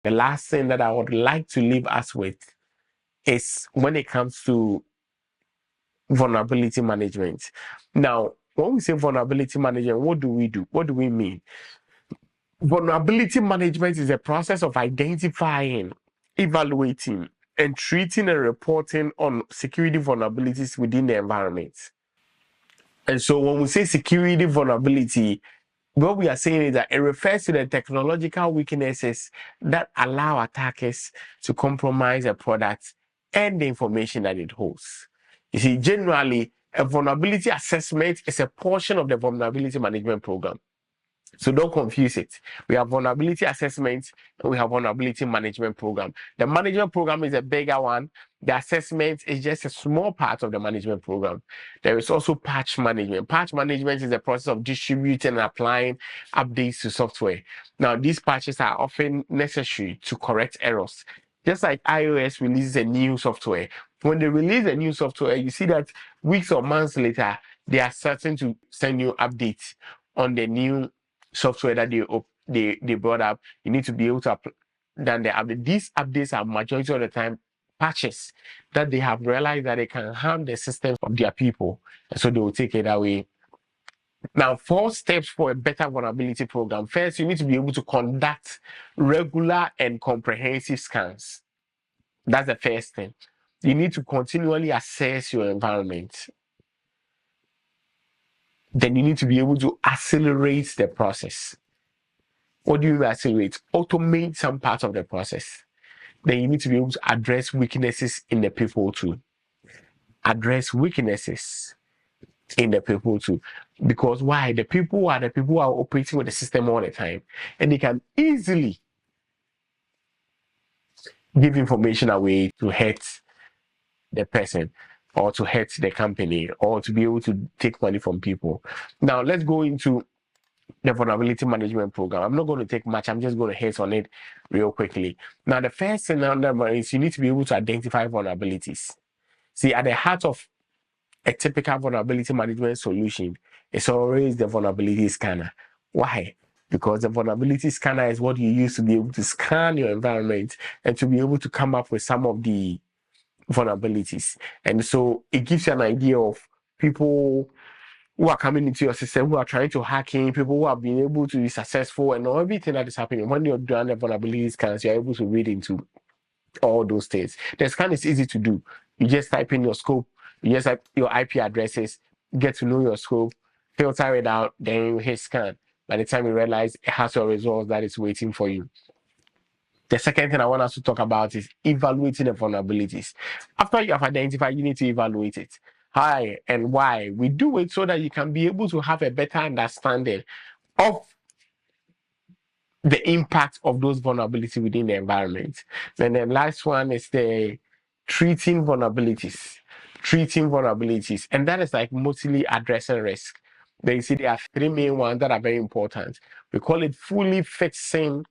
The last thing that I would like to leave us with is when it comes to vulnerability management. Now, when we say vulnerability management, what do we do? What do we mean? Vulnerability management is a process of identifying, evaluating, and treating and reporting on security vulnerabilities within the environment. And so when we say security vulnerability, what we are saying is that it refers to the technological weaknesses that allow attackers to compromise a product and the information that it holds. You see, generally, a vulnerability assessment is a portion of the vulnerability management program. So don't confuse it. We have vulnerability assessment and we have vulnerability management program. The management program is a bigger one. The assessment is just a small part of the management program. There is also patch management. Patch management is the process of distributing and applying updates to software. Now, these patches are often necessary to correct errors. Just like iOS releases a new software. When they release a new software, you see that weeks or months later, they are starting to send you updates on the new software that they brought up. You need to be able to then the update. These updates are majority of the time patches that they have realized that they can harm the systems of their people, and so they will take it away. Now, 4 steps for a better vulnerability program. First, you need to be able to conduct regular and comprehensive scans. That's the first thing. You need to continually assess your environment. Then you need to be able to accelerate the process. What do you mean accelerate? Automate some parts of the process. Then you need to be able to address weaknesses in the people too. Address weaknesses in the people too. Because why? The people are operating with the system all the time. And they can easily give information away to hurt the person or to hurt the company or to be able to take money from people. Now, let's go into the vulnerability management program. I'm not going to take much. I'm just going to hit on it real quickly. Now, the first thing is you need to be able to identify vulnerabilities. See, at the heart of a typical vulnerability management solution is always the vulnerability scanner. Why? Because the vulnerability scanner is what you use to be able to scan your environment and to be able to come up with some of the vulnerabilities. And so it gives you an idea of people who are coming into your system, who are trying to hack in, people who have been able to be successful, and everything that is happening. When you're doing the vulnerability scans, you're able to read into all those things. The scan is easy to do. You just type in your scope, you just type your IP addresses, get to know your scope, filter it out, then you hit scan. By the time you realize it has your results that is waiting for you. The second thing I want us to talk about is evaluating the vulnerabilities. After you have identified, you need to evaluate it. How and why? We do it so that you can be able to have a better understanding of the impact of those vulnerabilities within the environment. And the last one is the treating vulnerabilities. Treating vulnerabilities. And that is like mostly addressing risk. Then you see there are 3 main ones that are very important. We call it fully fixing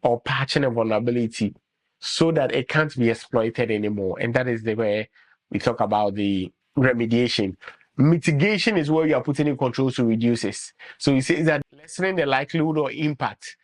or patching a vulnerability so that it can't be exploited anymore. And that is the way we talk about the remediation. Mitigation is where you are putting in controls to reduce it. So you say that lessening the likelihood or impact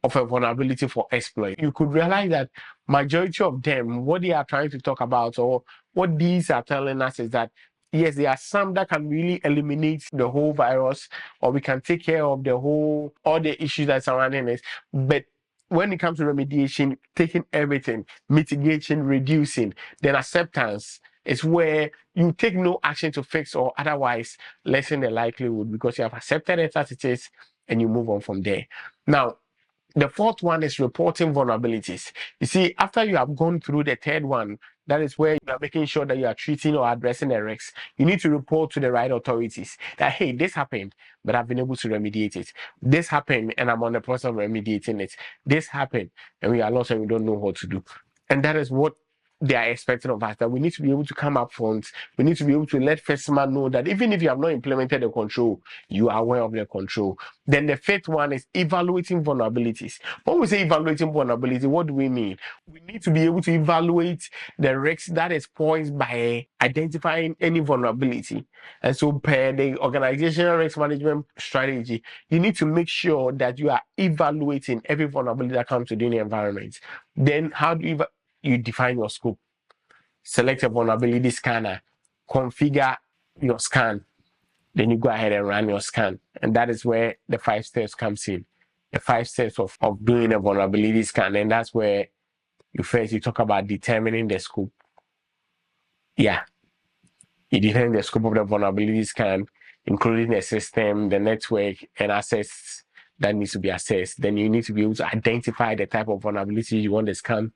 of a vulnerability for exploit. You could realize that majority of them, what they are trying to talk about or what these are telling us is that yes, there are some that can really eliminate the whole virus, or we can take care of all the issues that surrounding us. But when it comes to remediation, taking everything, mitigation, reducing, then acceptance is where you take no action to fix or otherwise lessen the likelihood because you have accepted it as it is and you move on from there. Now, the fourth one is reporting vulnerabilities. You see, after you have gone through the third one, that is where you are making sure that you are treating or addressing the risks. You need to report to the right authorities that, hey, this happened, but I've been able to remediate it. This happened, and I'm on the process of remediating it. This happened, and we are lost and we don't know what to do. And that is what they are expecting of us, that we need to be able to come up front. We need to be able to let customer know that even if you have not implemented the control, you are aware of the control. Then the fifth one is evaluating vulnerabilities. When we say evaluating vulnerability, what do we mean? We need to be able to evaluate the risks that is posed by identifying any vulnerability. And so per the organizational risk management strategy, you need to make sure that you are evaluating every vulnerability that comes within the environment. Then how do you define your scope? Select a vulnerability scanner, configure your scan, then you go ahead and run your scan. And that is where the 5 steps comes in. The 5 steps of doing a vulnerability scan. And that's where you talk about determining the scope. Yeah. You determine the scope of the vulnerability scan, including the system, the network, and assets that needs to be assessed. Then you need to be able to identify the type of vulnerability you want the scan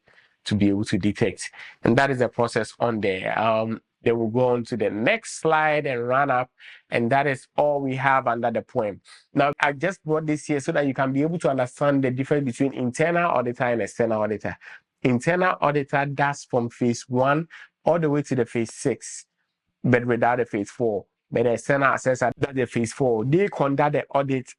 to be able to detect. And that is the process on there. Then we'll go on to the next slide and run up. And that is all we have under the poem. Now, I just brought this here so that you can be able to understand the difference between internal auditor and external auditor. Internal auditor does from phase 1 all the way to the phase 6, but without the phase 4. But the external assessor does the phase 4. They conduct the audit,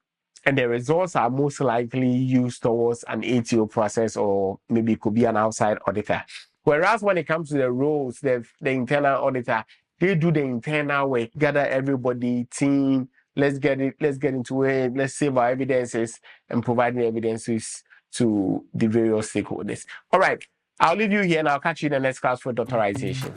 and the results are most likely used towards an ATO process, or maybe it could be an outside auditor. Whereas when it comes to the roles, the internal auditor, they do the internal work, gather everybody, team, let's get into it, let's save our evidences and provide the evidences to the various stakeholders. All right, I'll leave you here and I'll catch you in the next class for doctorization.